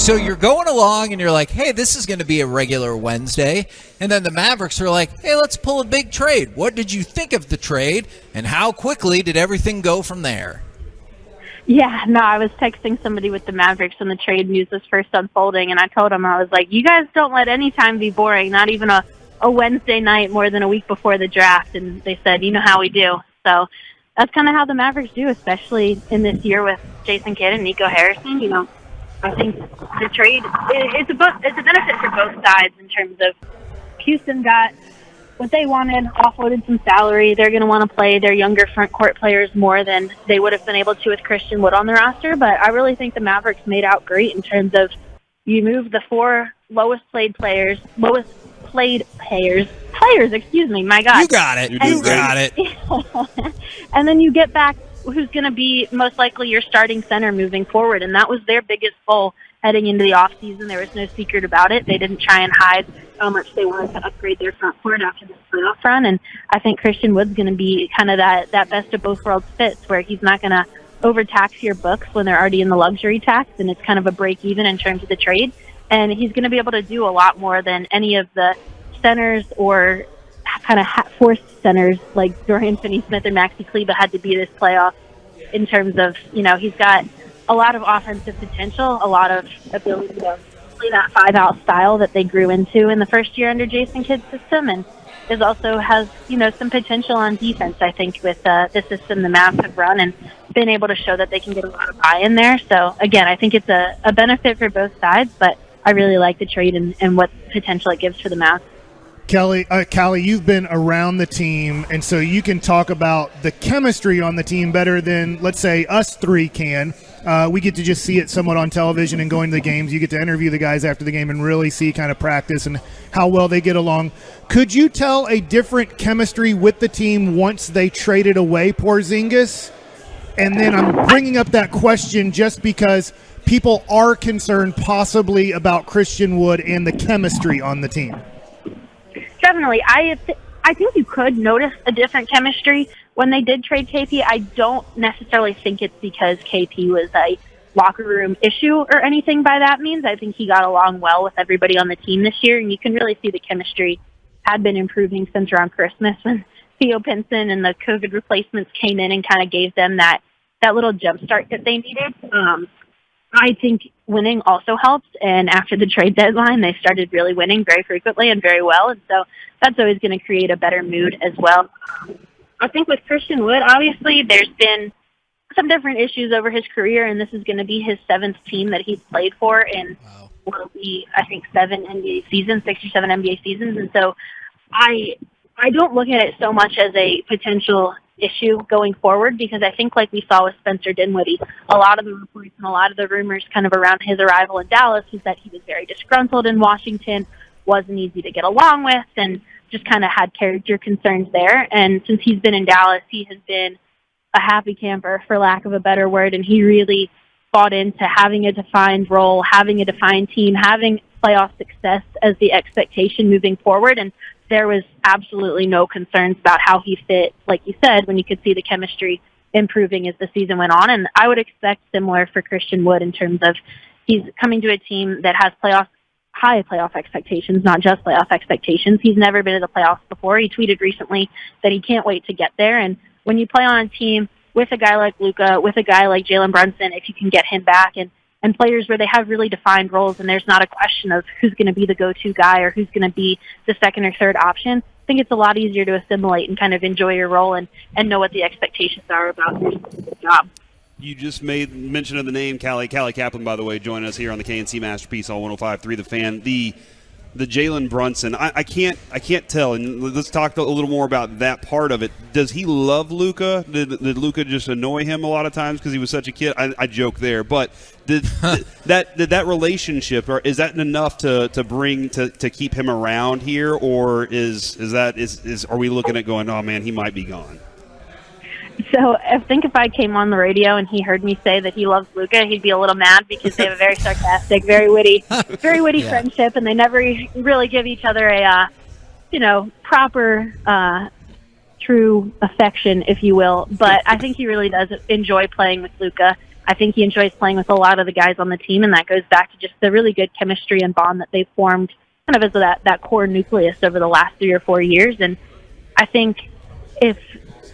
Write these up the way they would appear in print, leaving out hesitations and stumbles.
So you're going along and you're like, hey, this is going to be a regular Wednesday. And then the Mavericks are like, hey, let's pull a big trade. What did you think of the trade? And how quickly did everything go from there? Yeah, no, I was texting somebody with the Mavericks when the trade news was first unfolding, and I told them, I was like, you guys don't let any time be boring, not even a Wednesday night more than a week before the draft. And they said, you know how we do. So that's kind of how the Mavericks do, especially in this year with Jason Kidd and Nico Harrison. You know, I think the trade, it's a benefit for both sides in terms of Houston got what they wanted, offloaded some salary. They're going to want to play their younger front court players more than they would have been able to with Christian Wood on the roster. But I really think the Mavericks made out great in terms of you move the four lowest played players, excuse me, my God. You got it. You got it. And then you get back who's going to be most likely your starting center moving forward. And that was their biggest goal heading into the offseason. There was no secret about it. They didn't try and hide how much they wanted to upgrade their front court after this playoff run. And I think Christian Wood's going to be kind of that best of both worlds fits, where he's not going to overtax your books when they're already in the luxury tax, and it's kind of a break even in terms of the trade. And he's going to be able to do a lot more than any of the centers or kind of forced centers like Dorian Finney-Smith and Maxi Kleber had to be this playoff, in terms of, you know, he's got a lot of offensive potential, a lot of ability to play that five-out style that they grew into in the first year under Jason Kidd's system, and also has, you know, some potential on defense, I think, with the system the Mavs have run and been able to show that they can get a lot of buy-in there. So, again, I think it's a benefit for both sides, but I really like the trade and what potential it gives for the Mavs. Callie, you've been around the team, and so you can talk about the chemistry on the team better than, let's say, us three can. We get to just see it somewhat on television and going to the games. You get to interview the guys after the game and really see kind of practice and how well they get along. Could you tell a different chemistry with the team once they traded away Porzingis? And then I'm bringing up that question just because people are concerned possibly about Christian Wood and the chemistry on the team. Definitely. I think you could notice a different chemistry when they did trade KP. I don't necessarily think it's because KP was a locker room issue or anything by that means. I think he got along well with everybody on the team this year, and you can really see the chemistry had been improving since around Christmas when Theo Pinson and the COVID replacements came in and kind of gave them that little jump start that they needed. I think winning also helps, and after the trade deadline, they started really winning very frequently and very well, and so that's always going to create a better mood as well. I think with Christian Wood, obviously, there's been some different issues over his career, and this is going to be his seventh team that he's played for in what will be, I think, 6 or 7 NBA seasons, and so I don't look at it so much as a potential issue going forward, because I think, like we saw with Spencer Dinwiddie, a lot of the reports and a lot of the rumors kind of around his arrival in Dallas was that he was very disgruntled in Washington, wasn't easy to get along with, and just kind of had character concerns there. And since he's been in Dallas, he has been a happy camper, for lack of a better word, and he really bought into having a defined role, having a defined team, having playoff success as the expectation moving forward. And there was absolutely no concerns about how he fit, like you said, when you could see the chemistry improving as the season went on. And I would expect similar for Christian Wood in terms of he's coming to a team that has high playoff expectations, not just playoff expectations. He's never been to the playoffs before. He tweeted recently that he can't wait to get there. And when you play on a team with a guy like Luka, with a guy like Jalen Brunson, if you can get him back, and players where they have really defined roles and there's not a question of who's going to be the go-to guy or who's going to be the second or third option, I think it's a lot easier to assimilate and kind of enjoy your role and know what the expectations are about your job. You just made mention of the name Callie Caplan, by the way, joining us here on the K&C Masterpiece on 105.3 The Fan. The Jalen Brunson, I can't tell, and let's talk a little more about that part of it. Does he love Luka? Did Luka just annoy him a lot of times because he was such a kid? I joke there, but did that relationship, or is that enough to bring to keep him around here, or are we looking at going, oh man, he might be gone? So I think if I came on the radio and he heard me say that he loves Luka, he'd be a little mad, because they have a very sarcastic, very witty friendship, and they never really give each other a, proper, true affection, if you will. But I think he really does enjoy playing with Luka. I think he enjoys playing with a lot of the guys on the team, and that goes back to just the really good chemistry and bond that they've formed kind of as that core nucleus over the last 3 or 4 years. And I think if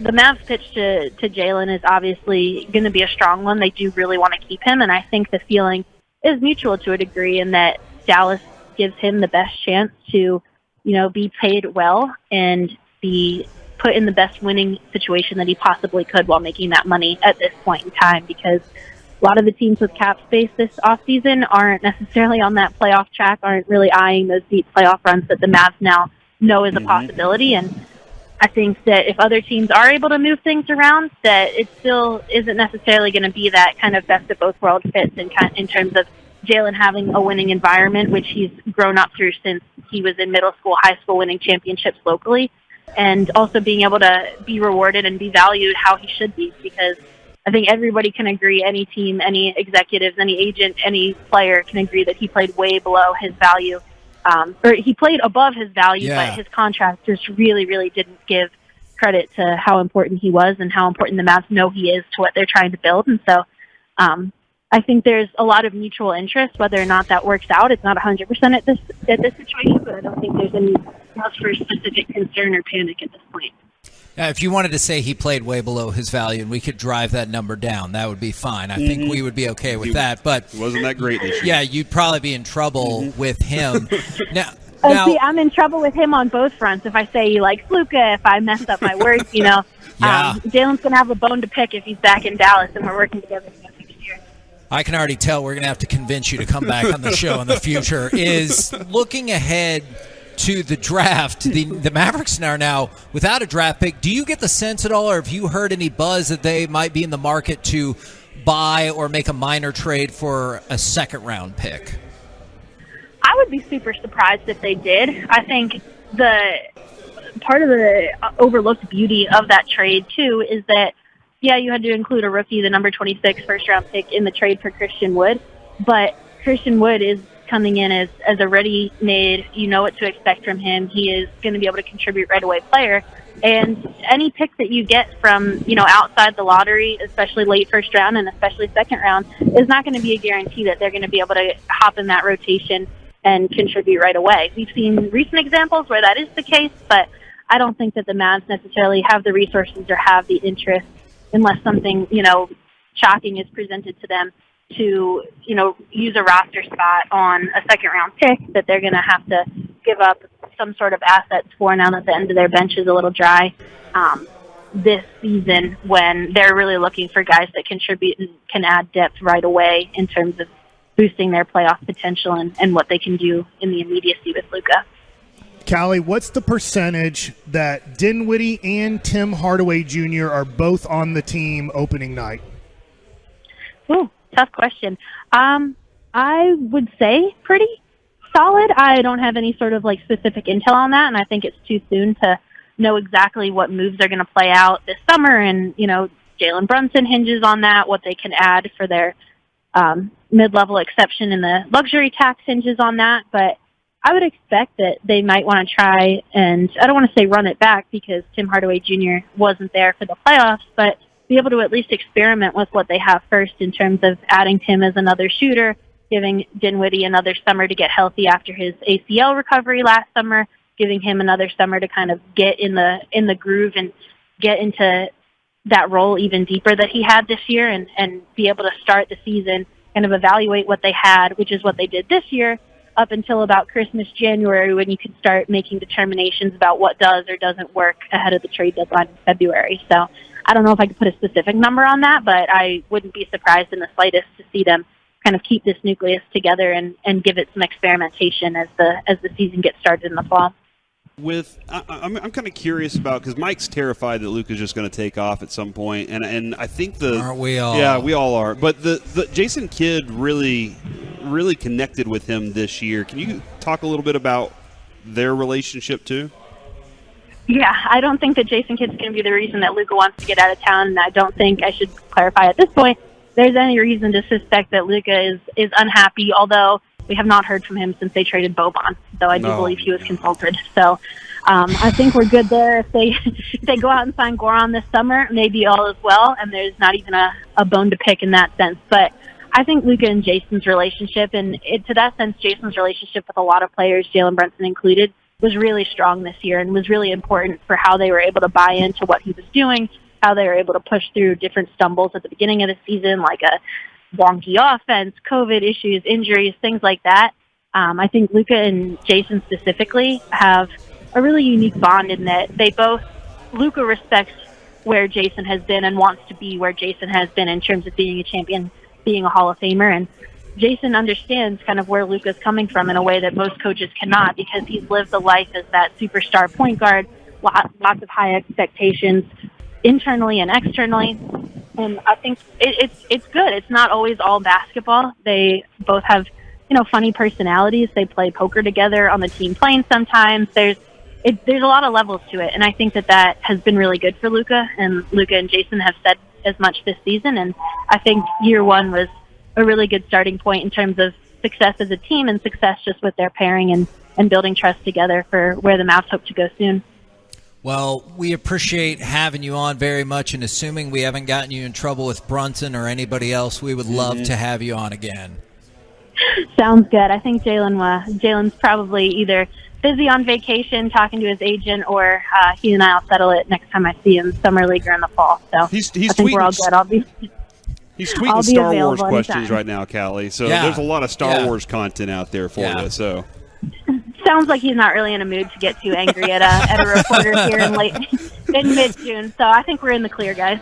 the Mavs pitch to Jalen is obviously going to be a strong one, they do really want to keep him, and I think the feeling is mutual to a degree in that Dallas gives him the best chance to, be paid well and be put in the best winning situation that he possibly could while making that money at this point in time, because a lot of the teams with cap space this offseason aren't necessarily on that playoff track, aren't really eyeing those deep playoff runs that the Mavs now know is a possibility. And I think that if other teams are able to move things around, that it still isn't necessarily going to be that kind of best of both worlds fits in terms of Jalen having a winning environment, which he's grown up through since he was in middle school, high school, winning championships locally, and also being able to be rewarded and be valued how he should be, because I think everybody can agree, any team, any executives, any agent, any player can agree that he played way below his value. Or he played above his value, but his contract just really, really didn't give credit to how important he was and how important the Mavs know he is to what they're trying to build. And so I think there's a lot of mutual interest. Whether or not that works out, it's not 100% at this situation, but I don't think there's any cause for specific concern or panic at this point. If you wanted to say he played way below his value and we could drive that number down, that would be fine. I think we would be okay with that. But wasn't that great this year? Yeah, you'd probably be in trouble with him. Now, see, I'm in trouble with him on both fronts. If I say he likes Luka, if I mess up my words, Jalen's going to have a bone to pick if he's back in Dallas and we're working together next year. I can already tell we're going to have to convince you to come back on the show in the future. Is looking ahead to the draft, the Mavericks are now without a draft pick. Do you get the sense at all, or have you heard any buzz that they might be in the market to buy or make a minor trade for a second-round pick? I would be super surprised if they did. I think the part of the overlooked beauty of that trade, too, is that, you had to include a rookie, the number 26 first-round pick, in the trade for Christian Wood, but Christian Wood is coming in as a ready-made, what to expect from him. He is going to be able to contribute right away player. And any pick that you get from, outside the lottery, especially late first round and especially second round, is not going to be a guarantee that they're going to be able to hop in that rotation and contribute right away. We've seen recent examples where that is the case, but I don't think that the Mavs necessarily have the resources or have the interest, unless something, shocking is presented to them, to, use a roster spot on a second-round pick that they're going to have to give up some sort of assets for now that the end of their bench is a little dry this season, when they're really looking for guys that contribute and can add depth right away in terms of boosting their playoff potential and what they can do in the immediacy with Luka. Callie, what's the percentage that Dinwiddie and Tim Hardaway Jr. are both on the team opening night? Ooh, tough question. I would say pretty solid. I don't have any sort of specific intel on that, and I think it's too soon to know exactly what moves are going to play out this summer. And Jalen Brunson hinges on that. What they can add for their mid-level exception in the luxury tax hinges on that. But I would expect that they might want to try, and I don't want to say run it back because Tim Hardaway Jr. wasn't there for the playoffs, but be able to at least experiment with what they have first in terms of adding Tim as another shooter, giving Dinwiddie another summer to get healthy after his ACL recovery last summer, giving him another summer to kind of get in the groove and get into that role even deeper that he had this year, and be able to start the season, kind of evaluate what they had, which is what they did this year, up until about Christmas, January, when you could start making determinations about what does or doesn't work ahead of the trade deadline in February. So I don't know if I could put a specific number on that, but I wouldn't be surprised in the slightest to see them kind of keep this nucleus together and give it some experimentation as the season gets started in the fall. I'm kind of curious about, because Mike's terrified that Luka's just going to take off at some point, and I think aren't we all? Yeah, we all are. But the Jason Kidd really connected with him this year. Can you talk a little bit about their relationship too? Yeah, I don't think that Jason Kidd's going to be the reason that Luka wants to get out of town, and I don't think, I should clarify at this point, there's any reason to suspect that Luka is unhappy, although we have not heard from him since they traded Boban, though I do believe he was consulted. So I think we're good there. If they go out and sign Goran this summer, maybe all is well, and there's not even a bone to pick in that sense. But I think Luka and Jason's relationship, and to that sense, Jason's relationship with a lot of players, Jalen Brunson included, was really strong this year and was really important for how they were able to buy into what he was doing, how they were able to push through different stumbles at the beginning of the season, like a wonky offense, COVID issues, injuries, things like that. I think Luka and Jason specifically have a really unique bond in that Luka respects where Jason has been and wants to be where Jason has been in terms of being a champion, being a Hall of Famer, and Jason understands kind of where Luka's coming from in a way that most coaches cannot, because he's lived the life as that superstar point guard, lots of high expectations internally and externally. And I think it's good. It's not always all basketball. They both have, funny personalities. They play poker together on the team plane sometimes. There's a lot of levels to it, and I think that has been really good for Luka, and Luka and Jason have said as much this season, and I think year one was a really good starting point in terms of success as a team and success just with their pairing and building trust together for where the Mavs hope to go soon. Well, we appreciate having you on very much, and assuming we haven't gotten you in trouble with Brunson or anybody else, we would love to have you on again. Sounds good. I think Jalen's probably either busy on vacation talking to his agent, or he and I will settle it next time I see him, summer league or in the fall. So he's I think we're all good. He's tweeting Star Wars questions right now, Callie. So there's a lot of Star Wars content out there for you. So sounds like he's not really in a mood to get too angry at a reporter here in mid-June. So I think we're in the clear, guys.